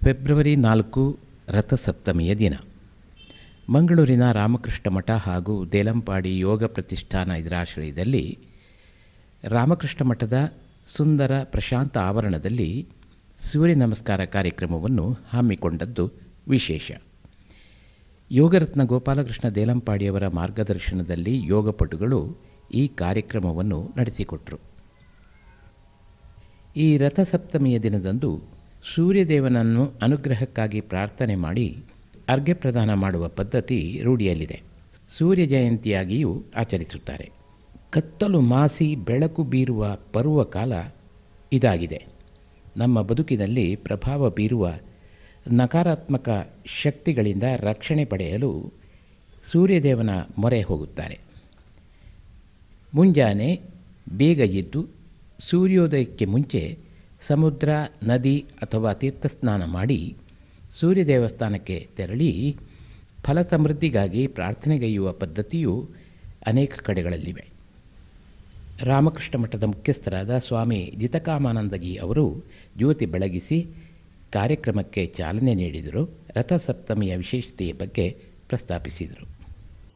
February 4 ರಥಸಪ್ತಮಿಯ ದಿನ. ಮಂಗಳೂರಿನ ರಾಮಕೃಷ್ಣ ಮಠ ಹಾಗೂ ದೇಲಂಪಾಡಿ ಯೋಗ ಪ್ರತಿಷ್ಠಾನ ಇದರಾಶ್ರಯದಲ್ಲಿ ರಾಮಕೃಷ್ಣ ಮಠದ ಸುಂದರ ಪ್ರಶಾಂತ ಆವರಣದಲ್ಲಿ ಸೂರ್ಯ ನಮಸ್ಕಾರ ಕಾರ್ಯಕ್ರಮವನ್ನು ಹಮ್ಮಿಕೊಂಡದ್ದು ವಿಶೇಷ. ಯೋಗರತ್ನ ಗೋಪಾಲಕೃಷ್ಣ ದೇಲಂಪಾಡಿಯವರ ಮಾರ್ಗದರ್ಶನದಲ್ಲಿ ಯೋಗಪಟುಗಳು ಈ ಕಾರ್ಯಕ್ರಮವನ್ನು ನಡೆಸಿಕೊಟ್ಟರು. ಈ ರಥಸಪ್ತಮಿಯ ದಿನದಂದು ಸೂರ್ಯದೇವನನ್ನು ಅನುಗ್ರಹಕ್ಕಾಗಿ ಪ್ರಾರ್ಥನೆ ಮಾಡಿ ಅರ್ಘ್ಯ ಪ್ರದಾನ ಮಾಡುವ ಪದ್ಧತಿ ರೂಢಿಯಲ್ಲಿದೆ. ಸೂರ್ಯ ಜಯಂತಿಯಾಗಿಯೂ ಆಚರಿಸುತ್ತಾರೆ. ಕತ್ತಲು ಮಾಸಿ ಬೆಳಕು ಬೀರುವ ಪರ್ವಕಾಲ ಇದಾಗಿದೆ. ನಮ್ಮ ಬದುಕಿನಲ್ಲಿ ಪ್ರಭಾವ ಬೀರುವ ನಕಾರಾತ್ಮಕ ಶಕ್ತಿಗಳಿಂದ ರಕ್ಷಣೆ ಪಡೆಯಲು ಸೂರ್ಯದೇವನ ಮೊರೆ ಹೋಗುತ್ತಾರೆ. ಮುಂಜಾನೆ ಬೇಗ ಎದ್ದು ಸೂರ್ಯೋದಯಕ್ಕೆ ಮುಂಚೆ ಸಮುದ್ರ, ನದಿ ಅಥವಾ ತೀರ್ಥಸ್ನಾನ ಮಾಡಿ ಸೂರ್ಯ ದೇವಸ್ಥಾನಕ್ಕೆ ತೆರಳಿ ಫಲ ಸಮೃದ್ಧಿಗಾಗಿ ಪ್ರಾರ್ಥನೆಗೈಯುವ ಪದ್ಧತಿಯು ಅನೇಕ ಕಡೆಗಳಲ್ಲಿವೆ. ರಾಮಕೃಷ್ಣ ಮಠದ ಮುಖ್ಯಸ್ಥರಾದ ಸ್ವಾಮಿ ಜಿತಕಾಮಾನಂದಗಿ ಅವರು ಜ್ಯೋತಿ ಬೆಳಗಿಸಿ ಕಾರ್ಯಕ್ರಮಕ್ಕೆ ಚಾಲನೆ ನೀಡಿದರು. ರಥಸಪ್ತಮಿಯ ವಿಶೇಷತೆಯ ಬಗ್ಗೆ ಪ್ರಸ್ತಾಪಿಸಿದರು.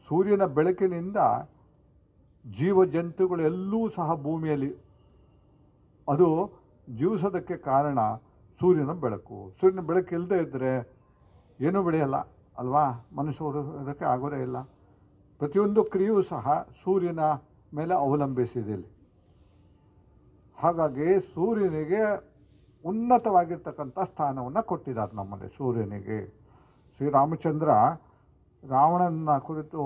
ಸೂರ್ಯನ ಬೆಳಕಿನಿಂದ ಜೀವಜಂತುಗಳೆಲ್ಲೂ ಸಹ ಭೂಮಿಯಲ್ಲಿ ಅದು ಜೀವಿಸೋದಕ್ಕೆ ಕಾರಣ ಸೂರ್ಯನ ಬೆಳಕು. ಸೂರ್ಯನ ಬೆಳಕು ಇಲ್ಲದೆ ಇದ್ದರೆ ಏನೂ ಬೆಳೆಯಲ್ಲ ಅಲ್ವಾ, ಮನುಷ್ಯರು ಇದಕ್ಕೆ ಆಗೋದೇ ಇಲ್ಲ. ಪ್ರತಿಯೊಂದು ಕ್ರಿಯೆಯೂ ಸಹ ಸೂರ್ಯನ ಮೇಲೆ ಅವಲಂಬಿಸಿದೆ. ಹಾಗಾಗಿ ಸೂರ್ಯನಿಗೆ ಉನ್ನತವಾಗಿರ್ತಕ್ಕಂಥ ಸ್ಥಾನವನ್ನು ಕೊಟ್ಟಿದ್ದಾರೆ ನಮ್ಮಲ್ಲಿ. ಸೂರ್ಯನಿಗೆ ಶ್ರೀರಾಮಚಂದ್ರ ರಾವಣನ ಕುರಿತು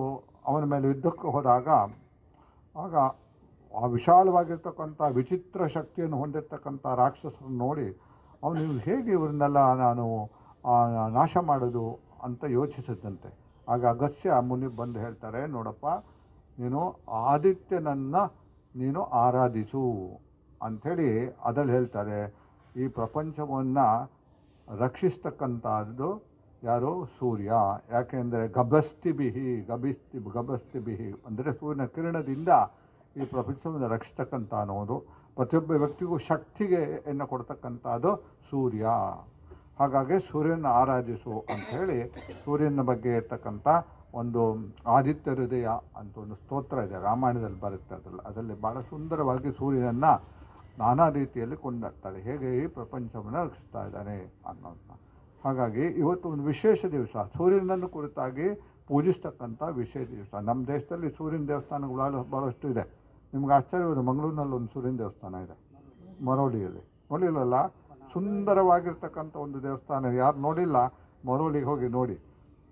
ಅವನ ಮೇಲೆ ಯುದ್ಧಕ್ಕೆ ಹೋದಾಗ ಆಗ ಆ ವಿಶಾಲವಾಗಿರ್ತಕ್ಕಂಥ ವಿಚಿತ್ರ ಶಕ್ತಿಯನ್ನು ಹೊಂದಿರತಕ್ಕಂಥ ರಾಕ್ಷಸರನ್ನು ನೋಡಿ ಅವನು ಹೇಗೆ ಇವರನ್ನೆಲ್ಲ ನಾನು ನಾಶ ಮಾಡೋದು ಅಂತ ಯೋಚಿಸಿದಂತೆ. ಆಗ ಅಗಸ್ತ್ಯ ಮುನಿ ಬಂದು ಹೇಳ್ತಾರೆ, ನೋಡಪ್ಪ, ನೀನು ಆದಿತ್ಯನನ್ನು ನೀನು ಆರಾಧಿಸು ಅಂಥೇಳಿ ಅದಲ್ಲಿ ಹೇಳ್ತಾರೆ. ಈ ಪ್ರಪಂಚವನ್ನು ರಕ್ಷಿಸ್ತಕ್ಕಂಥದ್ದು ಯಾರು? ಸೂರ್ಯ. ಯಾಕೆಂದರೆ ಗಭಸ್ತಿ ಬಿಹಿ ಅಂದರೆ ಸೂರ್ಯನ ಕಿರಣದಿಂದ ಈ ಪ್ರಪಂಚವನ್ನು ರಕ್ಷಿಸ್ತಕ್ಕಂಥ ಅನ್ನೋದು. ಪ್ರತಿಯೊಬ್ಬ ವ್ಯಕ್ತಿಗೂ ಶಕ್ತಿಗೆ ಕೊಡ್ತಕ್ಕಂಥದ್ದು ಸೂರ್ಯ. ಹಾಗಾಗಿ ಸೂರ್ಯನ ಆರಾಧಿಸು ಅಂಥೇಳಿ ಸೂರ್ಯನ ಬಗ್ಗೆ ಇರ್ತಕ್ಕಂಥ ಒಂದು ಆದಿತ್ಯ ಹೃದಯ ಅಂತ ಒಂದು ಸ್ತೋತ್ರ ಇದೆ, ರಾಮಾಯಣದಲ್ಲಿ ಬರುತ್ತೆ. ಅದರಲ್ಲಿ ಭಾಳ ಸುಂದರವಾಗಿ ಸೂರ್ಯನನ್ನು ನಾನಾ ರೀತಿಯಲ್ಲಿ ಕೊಂಡಾಡ್ತಾರೆ, ಹೇಗೆ ಈ ಪ್ರಪಂಚವನ್ನು ರಕ್ಷಿಸ್ತಾ ಇದ್ದಾನೆ ಅನ್ನೋದನ್ನ. ಹಾಗಾಗಿ ಇವತ್ತು ಒಂದು ವಿಶೇಷ ದಿವಸ, ಸೂರ್ಯನನ್ನು ಕುರಿತಾಗಿ ಪೂಜಿಸ್ತಕ್ಕಂಥ ವಿಶೇಷ ದಿವಸ. ನಮ್ಮ ದೇಶದಲ್ಲಿ ಸೂರ್ಯನ ದೇವಸ್ಥಾನಗಳು ಭಾಳಷ್ಟು ಇದೆ. ನಿಮ್ಗೆ ಆಶ್ಚರ್ಯವಾದ, ಮಂಗಳೂರಿನಲ್ಲಿ ಒಂದು ಸೂರ್ಯನ ದೇವಸ್ಥಾನ ಇದೆ, ಮರೋಳಿಯಲ್ಲಿ. ನೋಡಿಲ್ಲಲ್ಲ, ಸುಂದರವಾಗಿರ್ತಕ್ಕಂಥ ಒಂದು ದೇವಸ್ಥಾನ. ಯಾರು ನೋಡಿಲ್ಲ, ಮರೋಳಿಗೆ ಹೋಗಿ ನೋಡಿ,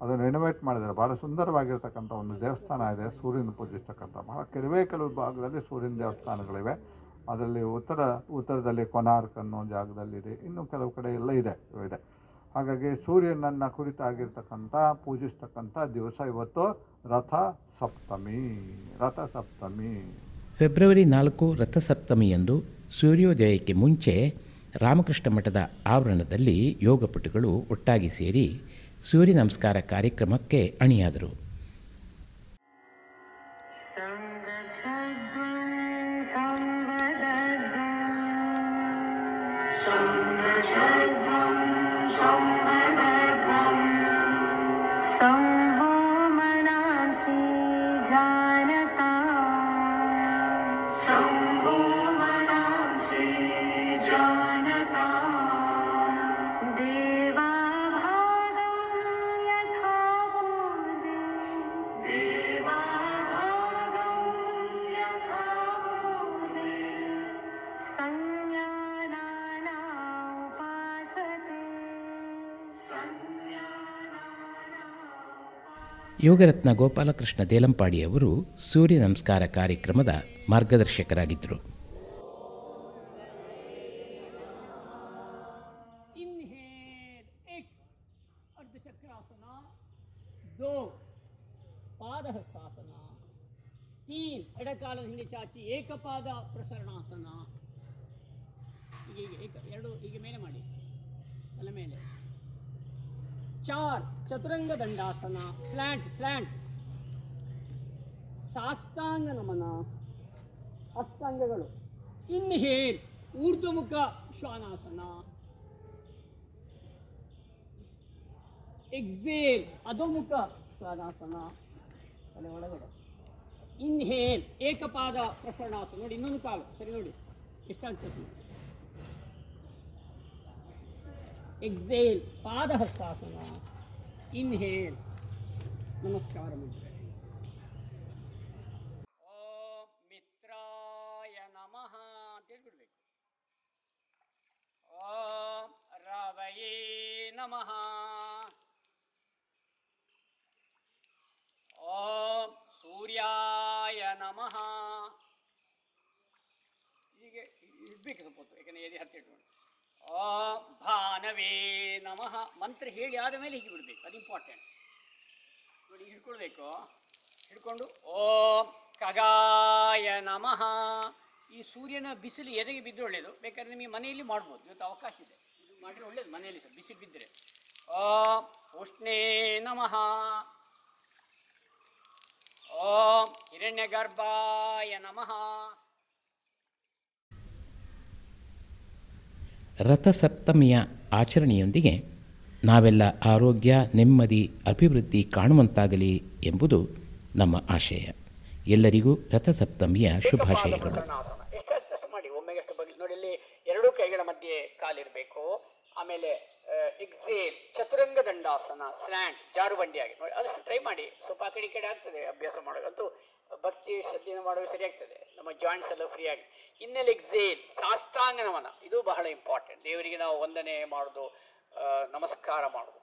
ಅದನ್ನು ರಿನೋವೇಟ್ ಮಾಡಿದ್ದಾರೆ. ಭಾಳ ಸುಂದರವಾಗಿರ್ತಕ್ಕಂಥ ಒಂದು ದೇವಸ್ಥಾನ ಇದೆ, ಸೂರ್ಯನ ಪೂಜಿಸ್ತಕ್ಕಂಥ. ಭಾಳ ಕೆಲವು ಭಾಗದಲ್ಲಿ ಸೂರ್ಯನ ದೇವಸ್ಥಾನಗಳಿವೆ. ಅದರಲ್ಲಿ ಉತ್ತರದಲ್ಲಿ ಕೊನಾರ್ಕ್ ಅನ್ನೋ ಜಾಗದಲ್ಲಿದೆ, ಇನ್ನು ಕೆಲವು ಕಡೆ ಎಲ್ಲ ಇದೆ. ಹಾಗಾಗಿ ಸೂರ್ಯನನ್ನು ಕುರಿತಾಗಿರ್ತಕ್ಕಂಥ ಪೂಜಿಸ್ತಕ್ಕಂಥ ದಿವಸ ಇವತ್ತು ರಥಸಪ್ತಮಿ. ಫೆಬ್ರವರಿ 4 ರಥಸಪ್ತಮಿಯಂದು ಸೂರ್ಯೋದಯಕ್ಕೆ ಮುಂಚೆ ರಾಮಕೃಷ್ಣ ಮಠದ ಆವರಣದಲ್ಲಿ ಯೋಗಪಟುಗಳು ಒಟ್ಟಾಗಿ ಸೇರಿ ಸೂರ್ಯ ನಮಸ್ಕಾರ ಕಾರ್ಯಕ್ರಮಕ್ಕೆ ಅಣಿಯಾದರು. ಯೋಗರತ್ನ ಗೋಪಾಲಕೃಷ್ಣ ದೇಲಂಪಾಡಿಯವರು ಸೂರ್ಯ ನಮಸ್ಕಾರ ಕಾರ್ಯಕ್ರಮದ ಮಾರ್ಗದರ್ಶಕರಾಗಿದ್ದರು. अर्धचक्रासन, 2 पादहस्तासन, 3 ಎಡಕಾಲದ ಹಿಂದೆ ಚಾಚಿ ಏಕಪಾದ ಪ್ರಸರಣಾಸನ. ಹೀಗೆ ಮೇಲೆ ಮಾಡಿ, ತಲೆ ಮೇಲೆ. 4 ಚತುರಂಗ ದಂಡಾಸನ, ಸ್ಲ್ಯಾಂಟ್. ಸಾಷ್ಟಾಂಗ ನಮನ, ಅಷ್ಟಾಂಗಗಳು. ಇನ್ಹೇಲ್ ಊರ್ಧ್ವಮುಖ ಶ್ವಾನಾಸನ. ಎಕ್ಸೇಲ್ ಅಧೋಮುಖ ಸ್ವರಾಸನ, ತಲೆ ಒಳಗಡೆ. ಇನ್ಹೇಲ್ ಏಕಪಾದ ಪ್ರಸರಣಾಸನ. ನೋಡಿ ಇನ್ನೊಂದು ಕಾಲು ಸರಿ ನೋಡಿ ಎಷ್ಟಾಗ್ತದೆ. ಎಕ್ಸೇಲ್ ಪಾದಹಸ್ತಾಸನ. ಇನ್ಹೇಲ್ ನಮಸ್ಕಾರ ಮುದ್ರೆ. ಓಂ ಮಿತ್ರಾಯ ನಮಃ ಅಂತ ಹೇಳ್ಬಿಡ್ಬೇಕು. ಓಂ ರವಯೇ ನಮಃ. ಓಂ ಸೂರ್ಯಾಯ ನಮಃ. ಹೀಗೆ ಇರ್ಬೇಕು ಸ್ವಲ್ಪ ಹೊತ್ತು, ಯಾಕಂದರೆ ಎದೆ ಹತ್ತಿಟ್ಕೊಂಡು. ಓಂ ಭಾನವೇ ನಮಃ. ಮಂತ್ರ ಹೇಳಿ ಆದ ಮೇಲೆ ಹೀಗೆ ಬಿಡಬೇಕು, ಅದು ಇಂಪಾರ್ಟೆಂಟ್. ನೋಡಿ ಹಿಡ್ಕೊಳ್ಬೇಕು. ಹಿಡ್ಕೊಂಡು ಓಂ ಖಗಾಯ ನಮಃ. ಈ ಸೂರ್ಯನ ಬಿಸಿಲು ಎದೆಗೆ ಬಿದ್ದು ಒಳ್ಳೆಯದು. ಬೇಕಾದ್ರೆ ನಿಮಗೆ ಮನೆಯಲ್ಲಿ ಮಾಡ್ಬೋದು, ಇವತ್ತು ಅವಕಾಶ ಇದೆ, ಇದು ಮಾಡಿದ್ರೆ ಒಳ್ಳೇದು ಮನೆಯಲ್ಲಿ ಸರ್ ಬಿಸಿಲು ಬಿದ್ದರೆ. ಓಂ ಉಷ್ಣೇ ನಮಃ. ಓಂ ಹಿರಣ್ಯಗರ್ಭಾಯ ನಮಃ. ರಥಸಪ್ತಮಿಯ ಆಚರಣೆಯೊಂದಿಗೆ ನಾವೆಲ್ಲ ಆರೋಗ್ಯ, ನೆಮ್ಮದಿ, ಅಭಿವೃದ್ಧಿ ಕಾಣುವಂತಾಗಲಿ ಎಂಬುದು ನಮ್ಮ ಆಶಯ. ಎಲ್ಲರಿಗೂ ರಥಸಪ್ತಮಿಯ ಶುಭಾಶಯಗಳು. ಎಷ್ಟು ಮಾಡಿ ಒಮ್ಮೆಗೆ ಎಷ್ಟು ಬಗ್ಗೆ ನೋಡಿ. ಇಲ್ಲಿ ಎರಡೂ ಕೈಗಳ ಮಧ್ಯೆ ಕಾಲಿರಬೇಕು. ಆಮೇಲೆ ಎಕ್ಸೇಲ್ ಚತುರಂಗ ದಂಡಾಸನ, ಸ್ಲ್ಯಾಂಡ್ ಜಾರುಬಂಡಿಯಾಗಿ ನೋಡಿ. ಅದಷ್ಟು ಟ್ರೈ ಮಾಡಿ, ಸ್ವಲ್ಪ ಆ ಕಡೆ ಈ ಕಡೆ ಆಗ್ತದೆ ಅಭ್ಯಾಸ ಮಾಡೋದಂತೂ. ಭಕ್ತಿ ಶ್ರದ್ಧೆಯನ್ನು ಮಾಡೋದು ಸರಿ ಆಗ್ತದೆ, ನಮ್ಮ ಜಾಯಿಂಟ್ಸ್ ಎಲ್ಲ ಫ್ರೀ ಆಗಿ. ಇನ್ನೆಲ್ಲ ಎಕ್ಸೇಲ್ ಸಾಷ್ಟಾಂಗ ನಮನ, ಇದು ಬಹಳ ಇಂಪಾರ್ಟೆಂಟ್. ದೇವರಿಗೆ ನಾವು ವಂದನೆ ಮಾಡೋದು, ನಮಸ್ಕಾರ ಮಾಡೋದು.